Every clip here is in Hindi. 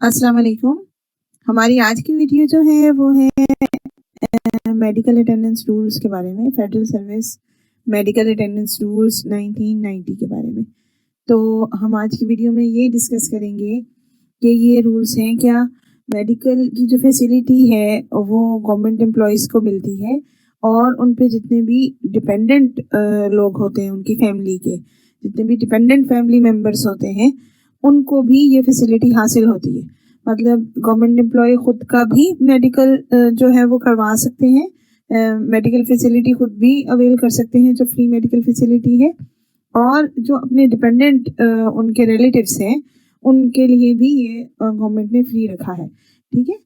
अस्सलाम वालेकुम। हमारी आज की वीडियो जो है वो है मेडिकल अटेंडेंस रूल्स के बारे में, federal service medical attendance rules 1990 के बारे में। तो हम आज की वीडियो में ये डिस्कस करेंगे कि ये रूल्स हैं क्या, मेडिकल की जो फैसिलिटी है वो गवर्नमेंट एम्प्लॉयज़ को मिलती है और उन पे जितने भी डिपेंडेंट लोग होते हैं, उनकी फैमिली के जितने भी डिपेंडेंट फैमिली मेम्बर्स होते हैं, उनको भी ये फैसिलिटी हासिल होती है। मतलब गवर्नमेंट एम्प्लॉय खुद का भी मेडिकल जो है वो करवा सकते हैं, मेडिकल फैसिलिटी खुद भी अवेल कर सकते हैं जो फ्री मेडिकल फैसिलिटी है, और जो अपने डिपेंडेंट उनके रिलेटिव्स हैं उनके लिए भी ये गवर्नमेंट ने फ्री रखा है। ठीक है,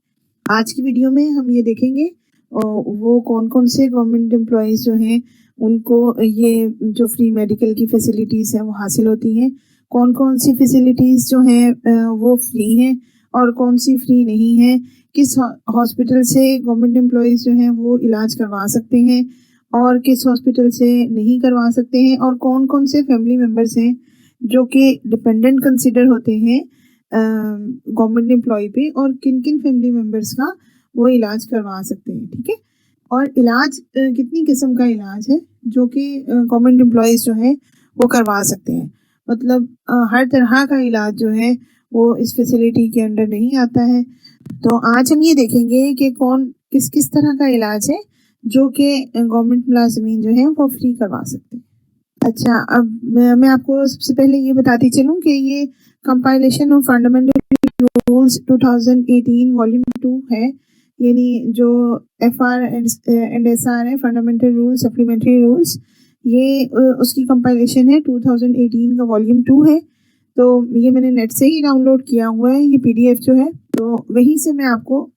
आज की वीडियो में हम ये देखेंगे वो कौन कौन से गवर्नमेंट एम्प्लॉयज़ जो हैं उनको ये जो फ्री मेडिकल की फैसिलिटीज़ हैं वो हासिल होती हैं, कौन कौन सी फैसिलिटीज़ जो हैं वो फ्री हैं और कौन सी फ्री नहीं है, किस हॉस्पिटल से गवर्नमेंट एम्प्लॉयज़ जो हैं वो इलाज करवा सकते हैं और किस हॉस्पिटल से नहीं करवा सकते हैं, और कौन कौन से फैमिली मेम्बर्स हैं जो कि डिपेंडेंट कंसिडर होते हैं गवर्नमेंट एम्प्लॉय पे, और किन किन फैमिली मेम्बर्स का वो इलाज करवा सकते हैं। ठीक है, और इलाज कितनी किस्म का इलाज है जो कि गवर्नमेंट एम्प्लॉयज़ जो हैं वो करवा सकते हैं। मतलब हर तरह का इलाज जो है वो इस फैसिलिटी के अंडर नहीं आता है। तो आज हम ये देखेंगे कि कौन किस किस तरह का इलाज है जो कि गवर्नमेंट मुलाजमीन जो है वो फ्री करवा सकते हैं। अच्छा, अब मैं आपको सबसे पहले ये बताती चलूँ कि ये compilation of fundamental rules 2018 volume 2 है, यानी जो FR एंड SR है, फंडामेंटल रूल्स सप्लीमेंट्री रूल्स, ये उसकी कंपाइलेशन है, 2018 का वॉल्यूम 2 है। तो ये मैंने नेट से ही डाउनलोड किया हुआ है, ये PDF जो है, तो वहीं से मैं आपको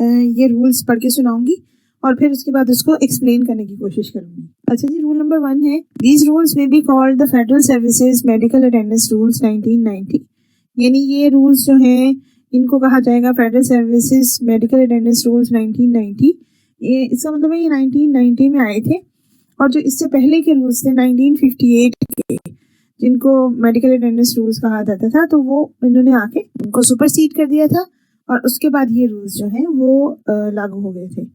ये रूल्स पढ़ के सुनाऊंगी और फिर उसके बाद उसको एक्सप्लेन करने की कोशिश करूंगी। अच्छा जी, रूल नंबर 1 है, दीज रूल्स में be called the federal services medical attendance rules 1990। यानी ये रूल्स जो हैं इनको कहा जाएगा federal services medical attendance rules 1990। ये इसका मतलब है ये 1990 में आए थे, और जो इससे पहले के रूल्स थे 1958 के, जिनको मेडिकल अटेंडेंस रूल्स कहा जाता था, तो वो इन्होंने आके उनको सुपरसीड कर दिया था और उसके बाद ये रूल्स जो हैं वो लागू हो गए थे।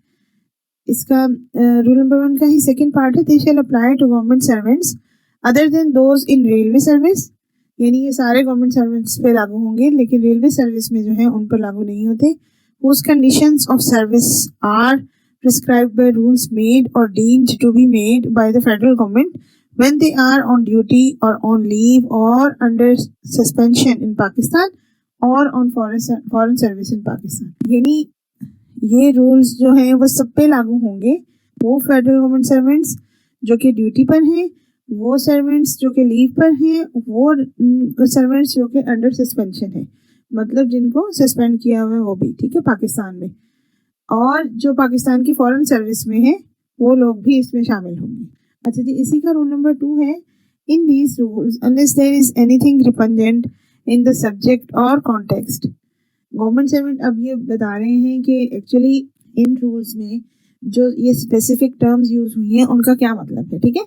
इसका रूल नंबर 1 का ही सेकंड पार्ट है, they shall apply to government servants other than those in railway service. यानी ये सारे गवर्नमेंट सर्विस पे लागू होंगे, लेकिन रेलवे सर्विस में जो है उन पर लागू नहीं होते। whose conditions of service are prescribed by rules made or deemed to be made by the federal government when they are on duty or on leave or under suspension in Pakistan or on foreign service in Pakistan। यानी ये रूल्स जो हैं वो सब पे लागू होंगे, वो फेडरल गवर्नमेंट सर्वेंट्स जो कि ड्यूटी पर हैं, वो सर्वेंट्स जो कि लीव पर हैं, वो सर्वेंट्स जो कि अंडर सस्पेंशन है, मतलब जिनको सस्पेंड किया हुआ है वो भी, ठीक है, पाकिस्तान में, और जो पाकिस्तान की फॉरेन सर्विस में है वो लोग भी इसमें शामिल होंगे। अच्छा जी, इसी का रूल नंबर 2 है, in these rules unless there is anything repugnant in the subject or context. Government servant अब ये बता रहे हैं कि एक्चुअली इन रूल्स में जो ये स्पेसिफिक टर्म्स यूज हुई हैं उनका क्या मतलब है। ठीक है,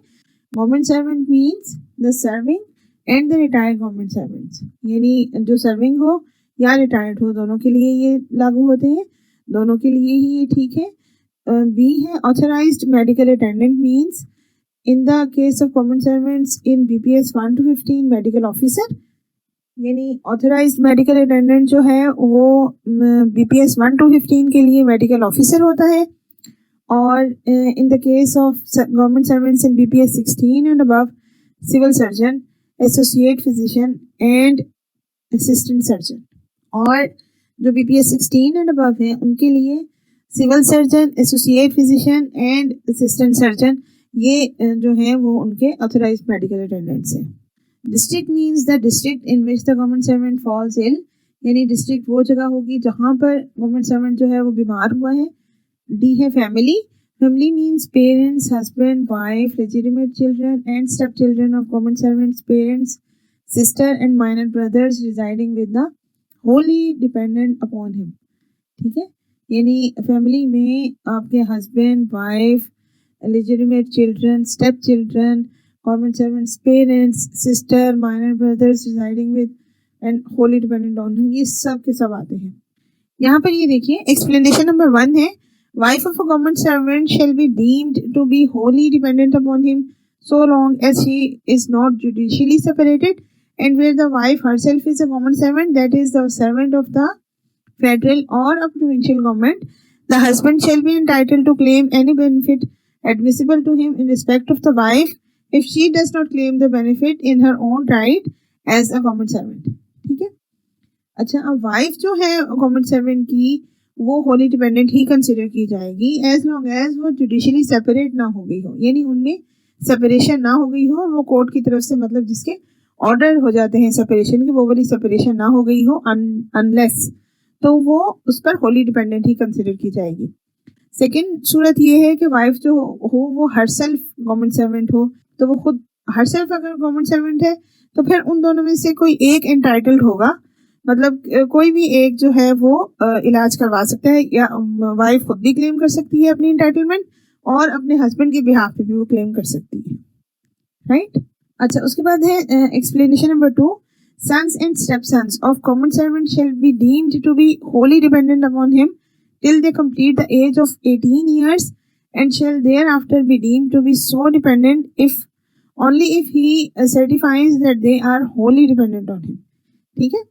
government servant means the serving and the retired government servants, यानी जो सर्विंग हो या रिटायर्ड हो, दोनों के लिए ये लागू होते हैं, दोनों के लिए ही ये ठीक है। बी है, authorised medical attendant means in the case of government servants in BPS 1 to 15 medical officer, यानी ऑथराइज्ड मेडिकल अटेंडेंट जो है वो BPS 1 to 15 के लिए मेडिकल ऑफिसर होता है, और in the case of government servants in BPS 16 and above civil surgeon, associate physician and assistant surgeon. और जो BPS 16 एंड अबव है उनके लिए civil surgeon, associate physician and assistant surgeon, ये जो है वो उनके ऑथराइज्ड मेडिकल अटेंडेंट्स हैं। District means the district in which the government servant falls ill, यानी डिस्ट्रिक्ट वो जगह होगी जहाँ पर गवर्नमेंट सर्वेंट जो है वो बीमार हुआ है। डी है family, family means parents, husband, wife, legitimate children and step children of government servants, parents, sister and minor brothers residing with the Holi dependent upon him. ठीक है, यानी फैमिली में आपके husband, wife, legitimate children, step children, government servants, parents, sister, minor brothers residing with and Holi dependent on him, ये सब के सब आते हैं। यहाँ पर ये देखिए एक्सप्लेनेशन नंबर 1 है, wife of a government servant shall be deemed to be wholly dependent upon him so long as he is not judicially separated, and where the wife herself is a government servant, that is the servant of the federal or a provincial government, the husband shall be entitled to claim any benefit admissible to him in respect of the wife if she does not claim the benefit in her own right as a government servant। ठीक है। अच्छा, अब वाइफ जो है गवर्नमेंट सर्वेंट की वो होली डिपेंडेंट ही कंसिडर की जाएगी एज लॉन्ग एज वो जुडिशली सेपरेट ना हो गई हो, यानी उनमें सेपरेशन ना हो गई हो और वो कोर्ट की तरफ से मतलब जिसके ऑर्डर हो जाते हैं सेपरेशन के, वो वाली सेपरेशन ना हो गई हो अनलेस, तो वो उस पर होली डिपेंडेंट ही कंसिडर की जाएगी। सेकंड सूरत ये है कि वाइफ जो हो वो हर सेल्फ गवर्नमेंट सर्वेंट हो, तो वो खुद हर सेल्फ अगर गवर्नमेंट सर्वेंट है तो फिर उन दोनों में से कोई एक एंटाइटल्ड होगा, मतलब कोई भी एक जो है वो इलाज करवा सकता है, या वाइफ खुद भी क्लेम कर सकती है अपनी एंटाइटलमेंट और अपने हस्बैंड के बिहाफ पे भी वो क्लेम कर सकती है, राइट। अच्छा, उसके बाद है explanation number 2, sons and stepsons of common servant shall be deemed to be wholly dependent upon him till they complete the age of 18 years and shall thereafter be deemed to be so dependent if only if he certifies that they are wholly dependent on him। ठीक है,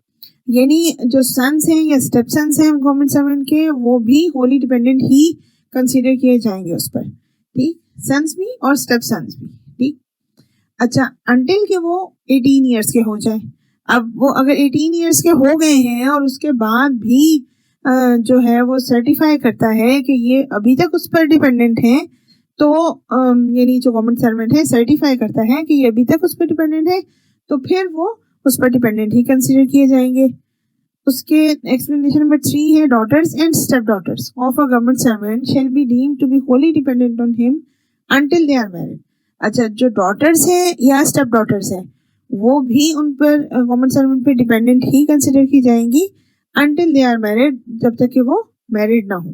यानी जो सन्स हैं या स्टेप सन्स हैं गवर्नमेंट सर्वेंट के वो भी होली डिपेंडेंट ही कंसीडर किए जाएंगे उस पर, ठीक, सन्स भी और स्टेप सन्स भी, ठीक। अच्छा, अंटिल के वो 18 ईयर्स के हो जाए। अब वो अगर 18 ईयर्स के हो गए हैं और उसके बाद भी जो है वो सर्टिफाई करता है कि ये अभी तक उस पर डिपेंडेंट हैं, तो यानी जो गवर्नमेंट सर्वेंट है सर्टिफाई करता है कि ये अभी तक उस पर डिपेंडेंट है, तो फिर वो उस पर डिपेंडेंट ही कंसीडर किए जाएंगे। उसके एक्सप्लेनेशन नंबर 3 है, daughters and step daughters of a government servant shall be deemed to be wholly dependent on him until they are married. अच्छा, जो डॉटर्स हैं या स्टेप डॉटर्स हैं वो भी उन पर गवर्नमेंट सर्वेंट पे डिपेंडेंट ही कंसिडर की जाएंगी अंटिल दे आर मैरिड, जब तक कि वो मैरिड ना हो,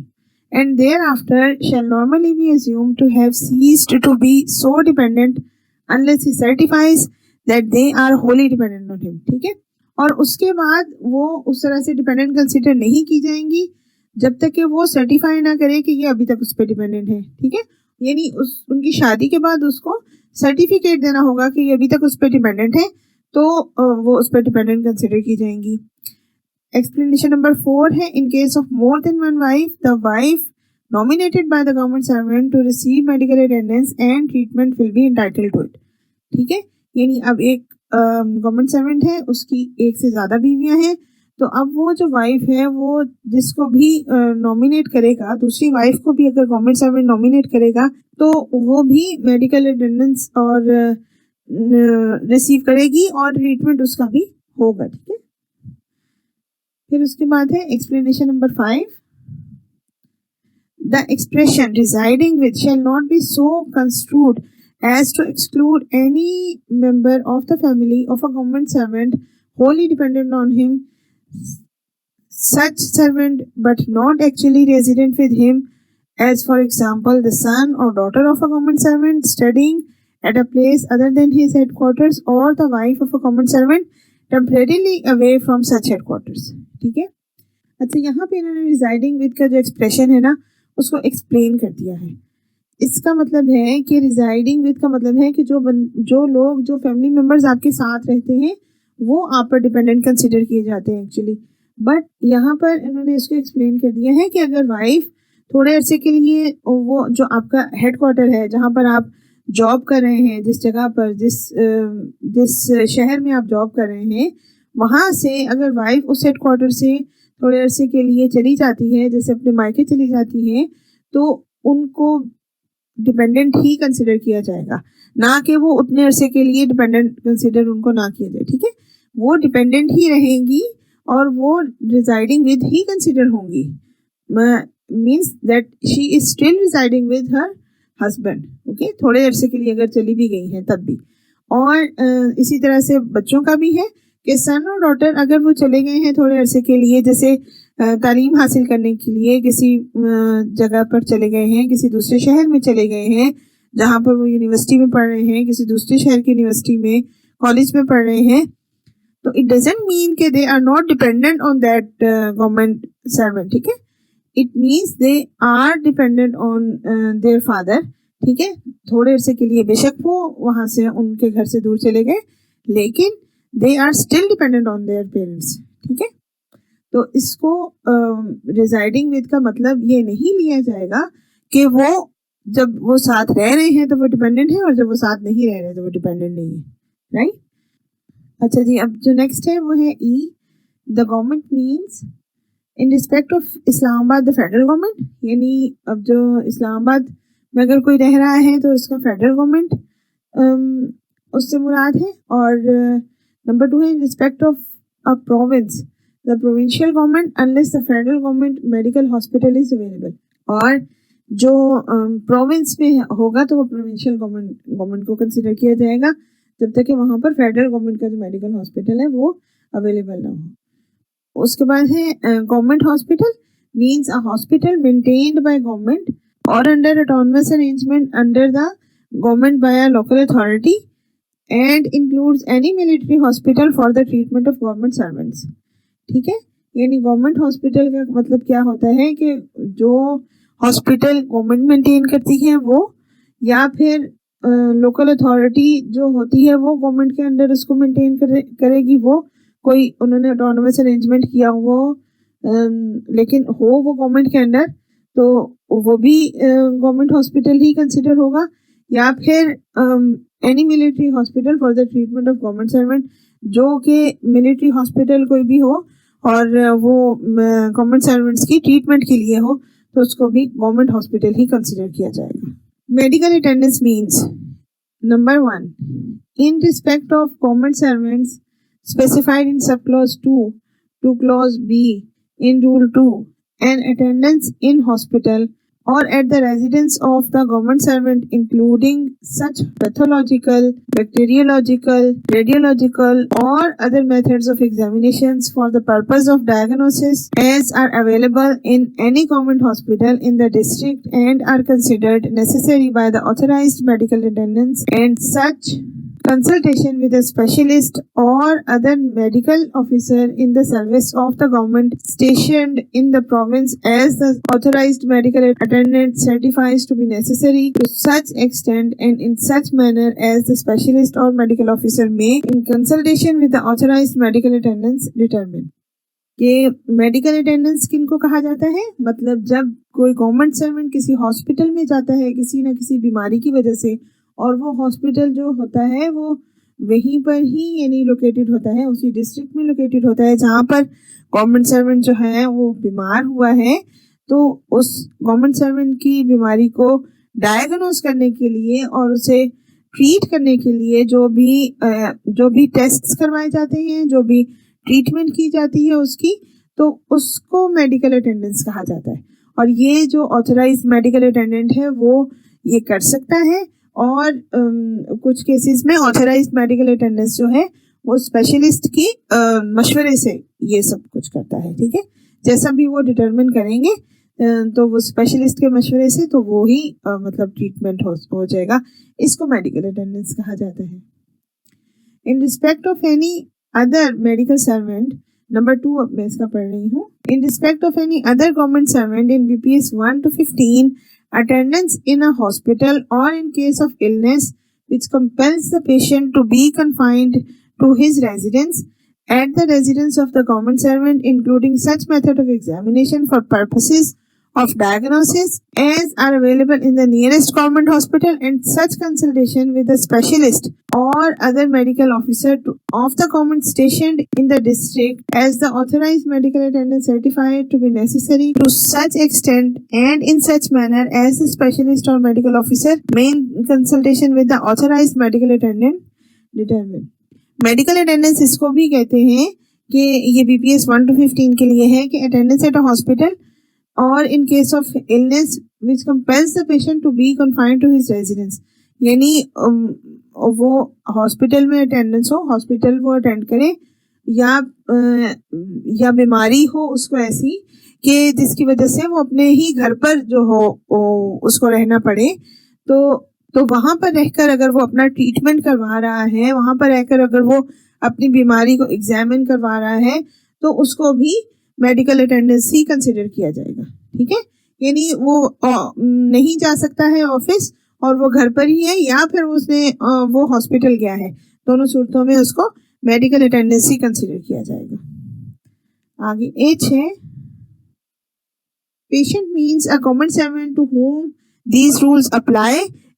and thereafter shall normally be assumed to have ceased to be so dependent unless he certifies that they are wholly dependent on him. ठीक है, और उसके बाद वो उस तरह से डिपेंडेंट कंसिडर नहीं की जाएंगी जब तक कि वो सर्टिफाई ना करे कि ये अभी तक उस पर डिपेंडेंट है। ठीक है, यानी उनकी शादी के बाद उसको सर्टिफिकेट देना होगा कि ये अभी तक उस पर डिपेंडेंट है, तो वो उस पर डिपेंडेंट कंसिडर की जाएंगी। एक्सप्लेनेशन नंबर 4 है, in case of more than one wife the wife nominated by the government servant to receive medical attendance and treatment will be entitled to it. ठीक है, यानी अब एक गवर्नमेंट सर्वेंट है, उसकी एक से ज़्यादा बीवियां हैं, तो अब वो जो वाइफ है वो जिसको भी नॉमिनेट करेगा, दूसरी वाइफ को भी अगर गवर्नमेंट सर्वेंट नॉमिनेट करेगा तो वो भी मेडिकल अटेंडेंस और रिसीव करेगी और ट्रीटमेंट उसका भी होगा। ठीक है, फिर उसके बाद है explanation number 5, the expression residing with shall not be so construed as to exclude any member of the family of a government servant wholly dependent on him, such servant but not actually resident with him, as for example the son or daughter of a government servant studying at a place other than his headquarters, or the wife of a government servant temporarily away from such headquarters। ठीक है, अच्छा, यहाँ पे इन्होंने रिजाइडिंग विद का जो एक्सप्रेशन है ना उसको एक्सप्लेन कर दिया है। इसका मतलब है कि रिजाइडिंग विद का मतलब है कि जो लोग जो फैमिली मेम्बर्स आपके साथ रहते हैं वो आप पर डिपेंडेंट कंसिडर किए जाते हैं एक्चुअली, बट यहाँ पर इन्होंने इसको एक्सप्लेन कर दिया है कि अगर वाइफ थोड़े अरसे के लिए वो जो आपका हेडक्वार्टर है जहाँ पर आप जॉब कर रहे हैं, जिस जगह पर जिस शहर में आप जॉब कर रहे हैं, वहाँ से अगर वाइफ उस हेडक्वार्टर से थोड़े अरसे के लिए चली जाती है, जैसे अपने मायके चली जाती है, तो उनको डिपेंडेंट ही कंसिडर किया जाएगा, ना कि वो उतने अरसे के लिए डिपेंडेंट कंसिडर उनको ना किया जाए। ठीक है, वो डिपेंडेंट ही रहेंगी और वो रिजाइडिंग विद ही कंसिडर होंगी, means that she is still residing with her husband. Okay, थोड़े अरसे के लिए अगर चली भी गई हैं तब भी। और इसी तरह से बच्चों का भी है कि सन और डॉटर अगर वो चले गए हैं थोड़े अरसे के लिए, जैसे तालीम हासिल करने के लिए किसी जगह पर चले गए हैं, किसी दूसरे शहर में चले गए हैं जहाँ पर वो यूनिवर्सिटी में पढ़ रहे हैं, किसी दूसरे शहर की यूनिवर्सिटी में कॉलेज में पढ़ रहे हैं, तो इट डजंट मीन कि they are not dependent on that government servant, ठीक है। It means they are dependent on their father, ठीक है। थोड़े अरसे के लिए बेशक वो वहां से उनके घर से दूर चले गए, लेकिन they are still dependent on their parents, ठीक है। तो इसको रिजाइडिंग विद का मतलब ये नहीं लिया जाएगा कि वो जब वो साथ रह रहे हैं तो वो डिपेंडेंट है, और जब वो साथ नहीं रह रहे तो वो डिपेंडेंट नहीं है, राइट। अच्छा जी, अब जो नेक्स्ट है वो है e, the government means in respect of Islamabad the federal government, यानी अब जो इस्लामाबाद में अगर कोई रह रहा है तो इसका फेडरल गवर्नमेंट उससे मुराद है। और नंबर 2 है इन respect of a province the provincial government unless the federal government medical hospital is available. और जो प्रोविंस में होगा तो वो प्रोविंशियल गवर्नमेंट को कंसिडर किया जाएगा जब तक कि वहाँ पर फेडरल गवर्नमेंट का जो मेडिकल हॉस्पिटल है वो अवेलेबल ना हो। उसके बाद है government hospital means a hospital maintained by government or under autonomous arrangement under the government by a local authority and includes any military hospital for the treatment of government servants, ठीक है। यानी गवर्नमेंट हॉस्पिटल का मतलब क्या होता है कि जो हॉस्पिटल गवर्नमेंट मेंटेन करती है वो, या फिर लोकल अथॉरिटी जो होती है वो गवर्नमेंट के अंडर उसको मेंटेन करेगी, वो कोई उन्होंने ऑटोनमस अरेंजमेंट किया हो लेकिन हो वो गवर्नमेंट के अंडर, तो वो भी गवर्नमेंट हॉस्पिटल ही कंसिडर होगा। या फिर any military hospital for the treatment of government servant, जो कि मिलिट्री हॉस्पिटल कोई भी हो और वो गवर्नमेंट सर्वेंट्स की ट्रीटमेंट के लिए हो तो उसको भी गवर्नमेंट हॉस्पिटल ही कंसिडर किया जाएगा। Medical attendance means number 1 in respect of government servants specified in subclause 2 to clause B in rule 2 and attendance in hospital or at the residence of the government servant including such pathological, bacteriological, radiological or other methods of examinations for the purpose of diagnosis as are available in any government hospital in the district and are considered necessary by the authorized medical attendants, and such consultation with a specialist or other medical officer in the service of the government stationed in the province as the authorized medical attendant certifies to be necessary to such extent and in such manner as the specialist or medical officer may in consultation with the authorized medical attendants determine। कि मेडिकल अटेंडेंस किनको कहा जाता है, मतलब जब कोई गवर्नमेंट सर्वेंट किसी हॉस्पिटल में जाता है किसी न किसी बीमारी की वजह से, और वो हॉस्पिटल जो होता है वो वहीं पर ही यानी लोकेटेड होता है, उसी डिस्ट्रिक्ट में लोकेटेड होता है जहाँ पर गवर्नमेंट सर्वेंट जो है वो बीमार हुआ है, तो उस गवर्नमेंट सर्वेंट की बीमारी को डायग्नोस करने के लिए और उसे ट्रीट करने के लिए जो भी टेस्ट्स करवाए जाते हैं, जो भी ट्रीटमेंट की जाती है उसकी, तो उसको मेडिकल अटेंडेंस कहा जाता है। और ये जो ऑथराइज्ड मेडिकल अटेंडेंट है वो ये कर सकता है, और कुछ केसेस में ऑथराइज्ड मेडिकल अटेंडेंस जो है वो स्पेशलिस्ट की मशवरे से ये सब कुछ करता है, ठीक है। जैसा भी वो डिटरमिन करेंगे तो वो स्पेशलिस्ट के मशवरे से तो वो ही मतलब ट्रीटमेंट हो जाएगा, इसको मेडिकल अटेंडेंस कहा जाता है। इन respect of any other medical servant, number 2 अब मैं इसका पढ़ रही हूँ। इन respect of any other government servant in BPS 1 to 15 attendance in a hospital or in case of illness which compels the patient to be confined to his residence at the residence of the government servant, including such method of examination for purposes of diagnosis as are available in the nearest government hospital, and such consultation with a specialist or other medical officer of the government stationed in the district as the authorized medical attendant certified to be necessary to such extent and in such manner as the specialist or medical officer may in consultation with the authorized medical attendant determine। Medical attendance इसको भी कहते हैं कि ये BPS 1 to 15 के लिए है कि अटेंडेंस एट अ हॉस्पिटल और in case of illness which compels the patient to be confined to his residence, यानी वो हॉस्पिटल में अटेंडेंस हो, हॉस्पिटल वो अटेंड करे, या बीमारी हो उसको ऐसी कि जिसकी वजह से वो अपने ही घर पर जो हो उसको रहना पड़े, तो वहाँ पर रहकर अगर वो अपना ट्रीटमेंट करवा रहा है, वहाँ पर रहकर अगर वो अपनी बीमारी को एग्जामिन करवा रहा है तो उसको भी मेडिकल अटेंडेंस ही कंसिडर किया जाएगा। ठीक है, यानी वो नहीं जा सकता है ऑफिस और वो घर पर ही है या फिर उसने वो हॉस्पिटल गया है, दोनों सूरतों में उसको मेडिकल अटेंडेंस ही कंसिडर किया जाएगा। आगे एच है, patient means a government servant to whom these rules apply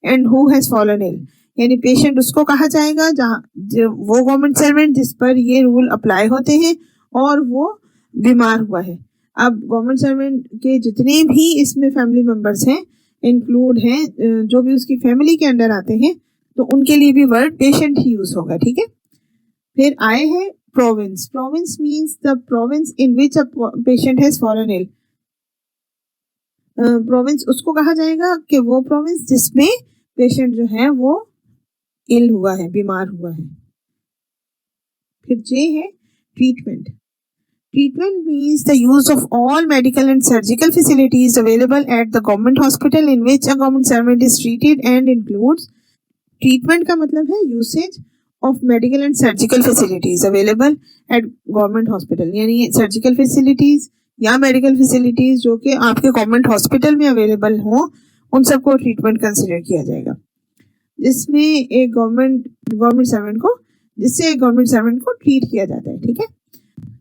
and who has fallen ill। यानी पेशेंट उसको कहा जाएगा जहाँ वो गवर्नमेंट सर्वेंट जिस पर ये रूल अप्लाई होते हैं और वो बीमार हुआ है। अब गवर्नमेंट सर्वेंट के जितने भी इसमें फैमिली मेंबर्स हैं इंक्लूड हैं, जो भी उसकी फैमिली के अंडर आते हैं, तो उनके लिए भी वर्ड पेशेंट ही यूज होगा। ठीक है, फिर आए है province. Province means the province in which a patient has fallen ill. Province उसको कहा जाएगा कि वो प्रोविंस जिसमें पेशेंट जो है वो इल हुआ है, बीमार हुआ है। फिर जे है treatment. Treatment means the use of all medical and surgical facilities available at the government hospital in which a government servant is treated and includes। treatment का मतलब है usage of medical and surgical facilities available at government hospital, यानी surgical facilities या medical facilities जो कि आपके government hospital में available हो, उन सबको treatment consider किया जाएगा, जिसमें एक government servant को treat किया जाता है। ठीक है,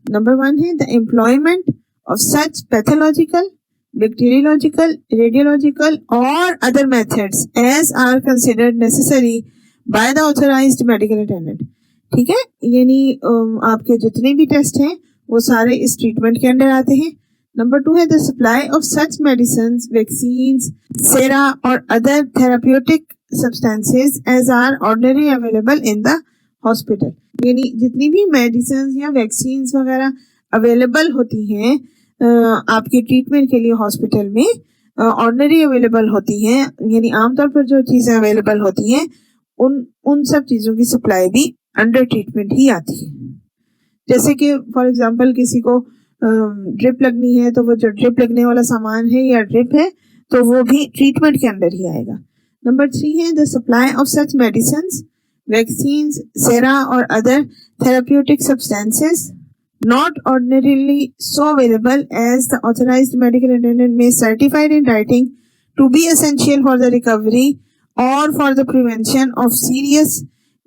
नंबर 1 है the employment of such pathological, bacteriological, radiological or other methods as are considered necessary by the authorised medical attendant. ठीक है, यानी आपके जितने भी टेस्ट हैं वो सारे इस ट्रीटमेंट के अंडर आते हैं। नंबर 2 है the supply of such medicine, vaccines, sera or other therapeutic substances as are ordinary available in the hospital. यानी जितनी भी मेडिसिन या वैक्सीन वगैरह अवेलेबल होती हैं आपके ट्रीटमेंट के लिए हॉस्पिटल में, ऑर्डिनरी अवेलेबल होती हैं, यानी आमतौर पर जो चीज़ें अवेलेबल होती हैं उन सब चीज़ों की सप्लाई भी अंडर ट्रीटमेंट ही आती है। जैसे कि फॉर एग्जांपल किसी को ड्रिप लगनी है तो वो जो ड्रिप लगने वाला सामान है या ड्रिप है तो वो भी ट्रीटमेंट के अंडर ही आएगा। नंबर 3 है the supply of such medicine, vaccines, sera or other therapeutic substances not ordinarily so available as the authorized medical attendant may certified in writing to be essential for the recovery or for the prevention of serious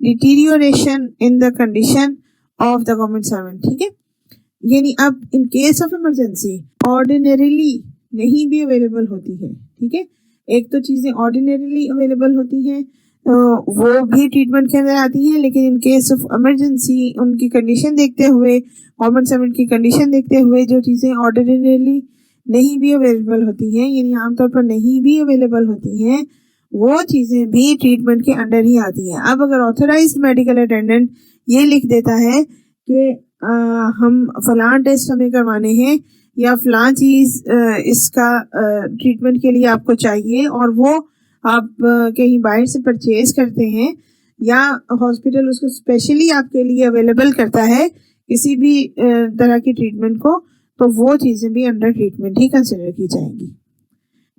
deterioration in the condition of the government servant। ठीक है, यानी अब in case of emergency ordinarily नहीं भी अवेलेबल होती है। ठीक है, एक तो चीज़ें ordinarily अवेलेबल होती हैं वो भी ट्रीटमेंट के अंदर आती हैं, लेकिन इन केस ऑफ इमरजेंसी उनकी कंडीशन देखते हुए, गवर्नमेंट सर्वेंट की कंडीशन देखते हुए जो चीज़ें ऑर्डिनरीली नहीं भी अवेलेबल होती हैं, यानी आमतौर पर नहीं भी अवेलेबल होती हैं, वो चीज़ें भी ट्रीटमेंट के अंडर ही आती हैं। अब अगर ऑथराइज्ड मेडिकल अटेंडेंट ये लिख देता है कि हम फलां टेस्ट हमें करवाने हैं या फलां चीज़ इसका ट्रीटमेंट के लिए आपको चाहिए और वो आप कहीं बाहर से परचेज करते हैं या हॉस्पिटल उसको स्पेशली आपके लिए अवेलेबल करता है किसी भी तरह की ट्रीटमेंट को, तो वो चीज़ें भी अंडर ट्रीटमेंट ही कंसिडर की जाएंगी।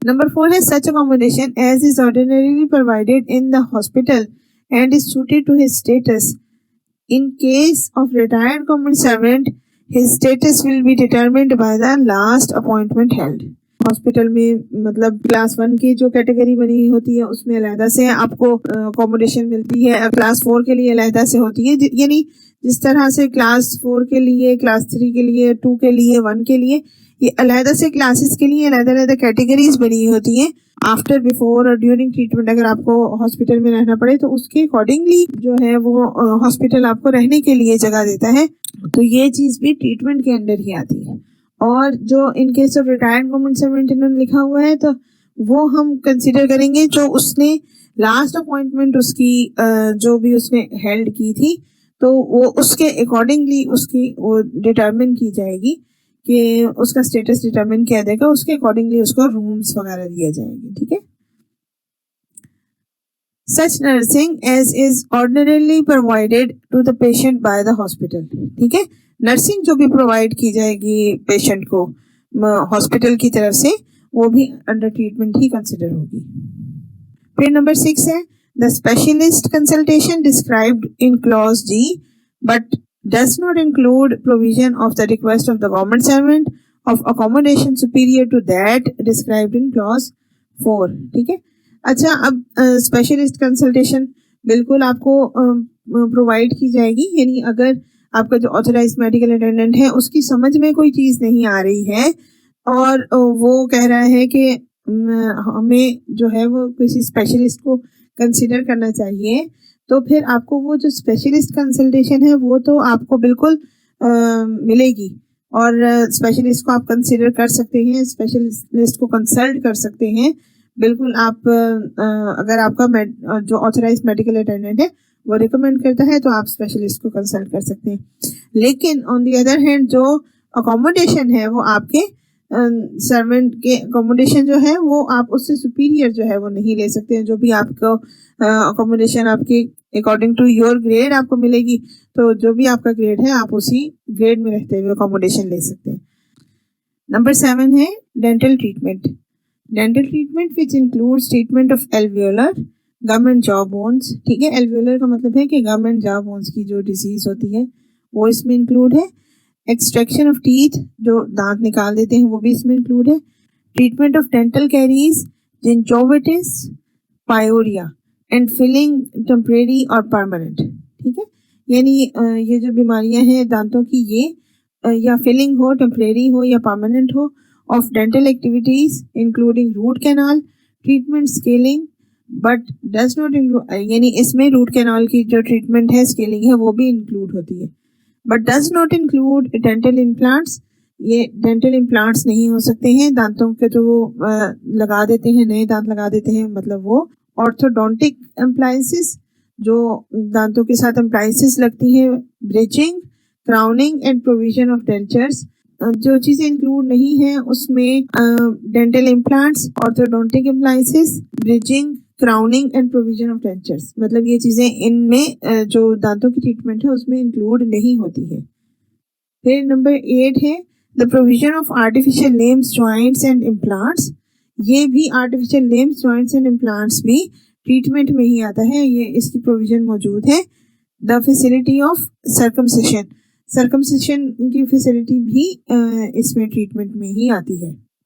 नंबर 4 है such accommodation as is ordinarily provided in the hospital and is suited to his status. In case of retired government servant his status will be determined by the last appointment held. Hospital में मतलब क्लास 1 की जो कैटेगरी बनी होती है उसमें अलहदा से आपको अकोमोडेशन मिलती है, क्लास 4 के लिए अलहदा से होती है, यानी जिस तरह से क्लास 4 के लिए, क्लास 3 के लिए, 2 के लिए, 1 के लिए ये अलहदा से क्लासेस के लिए अलहदा कैटेगरीज बनी होती हैं। आफ्टर, बिफोर और ड्यूरिंग ट्रीटमेंट अगर आपको हॉस्पिटल में रहना पड़े तो उसके अकॉर्डिंगली जो है वो हॉस्पिटल आपको रहने के लिए जगह देता है, तो ये चीज़ भी ट्रीटमेंट के अंडर ही आती है। और जो इन case of retired government servant इन्होंने लिखा हुआ है तो वो हम कंसिडर करेंगे जो उसने लास्ट अपॉइंटमेंट उसकी जो भी उसने हेल्ड की थी तो वो उसके अकॉर्डिंगली उसकी वो डिटरमिन की जाएगी कि उसका स्टेटस डिटरमिन किया जाएगा, उसके अकॉर्डिंगली उसको रूम्स वगैरह दिए जाएंगे। ठीक है, such nursing as is ordinarily provided to the patient by the hospital. ठीक है, नर्सिंग जो भी प्रोवाइड की जाएगी पेशेंट को हॉस्पिटल की तरफ से वो भी अंडर ट्रीटमेंट ही कंसिडर होगी। फिर नंबर 6 है the specialist consultation described in clause ji but does not include provision of the request of the government servant of accommodation superior to that described in clause 4. ठीक है. अच्छा, अब स्पेशलिस्ट कंसल्टेशन बिल्कुल आपको प्रोवाइड की जाएगी, यानी अगर आपका जो ऑथराइज मेडिकल अटेंडेंट है उसकी समझ में कोई चीज़ नहीं आ रही है और वो कह रहा है कि हमें जो है वो किसी स्पेशलिस्ट को कंसिडर करना चाहिए, तो फिर आपको वो जो स्पेशलिस्ट कंसल्टेशन है वो तो आपको बिल्कुल मिलेगी और स्पेशलिस्ट को आप कंसिडर कर सकते हैं, स्पेशलिस्ट को कंसल्ट कर सकते हैं बिल्कुल. आप अगर आपका जो ऑथराइज मेडिकल अटेंडेंट है वो रिकमेंड करता है तो आप स्पेशलिस्ट को कंसल्ट कर सकते हैं. लेकिन ऑन दी अदर हैंड जो अकोमोडेशन है वो आपके सर्वेंट के अकोमोडेशन जो है वो आप उससे सुपीरियर जो है वो नहीं ले सकते हैं. जो भी आपको अकोमोडेशन आपकी अकॉर्डिंग टू योर ग्रेड आपको मिलेगी, तो जो भी आपका ग्रेड है आप उसी ग्रेड में रहते हुए अकोमोडेशन ले सकते हैं. नंबर 7 है dental treatment. Dental treatment which includes treatment of alveolar government jaw bones. ठीक है, एल्वियोलर का मतलब है कि गवर्नमेंट जॉ बोन्स की जो डिजीज होती है वो इसमें इंक्लूड है. एक्सट्रैक्शन ऑफ टीथ, जो दांत निकाल देते हैं, वो भी इसमें इंक्लूड है. Treatment of dental caries, gingivitis, pyorrhoea and filling temporary or permanent. ठीक है, यानी ये जो बीमारियां हैं दांतों की, ये या फिलिंग हो, टेम्परेरी हो या परमानेंट हो, of dental activities including root canal treatment, scaling, but does not include, यानी इसमें रूट कैनाल की जो ट्रीटमेंट है, स्केलिंग है, वो भी इंक्लूड होती है. But does not include dental implants. ये डेंटल इम्प्लांट्स नहीं हो सकते हैं दांतों के जो वो लगा देते हैं, नए दांत लगा देते हैं, मतलब वो. ऑर्थोडोंटिक अप्लायंसेस, जो दांतों के साथ अप्लायंसेस लगती हैं, bridging, crowning and provision of dentures. जो चीज़ें इंक्लूड नहीं हैं उसमें dental implants, orthodontic appliances, bridging, crowning and provision of dentures, मतलब ये चीज़ें इनमें जो दांतों की ट्रीटमेंट है उसमें इंक्लूड नहीं होती है. फिर नंबर 8 है the provision of artificial limbs, joints and implants. ये भी artificial limbs, joints and implants भी ट्रीटमेंट में ही आता है, ये इसकी प्रोविजन मौजूद है. द फैसिलिटी ऑफ सर्कमसिशन, सर्कमसिशन की फैसिलिटी भी इसमें ट्रीटमेंट में ही आती है.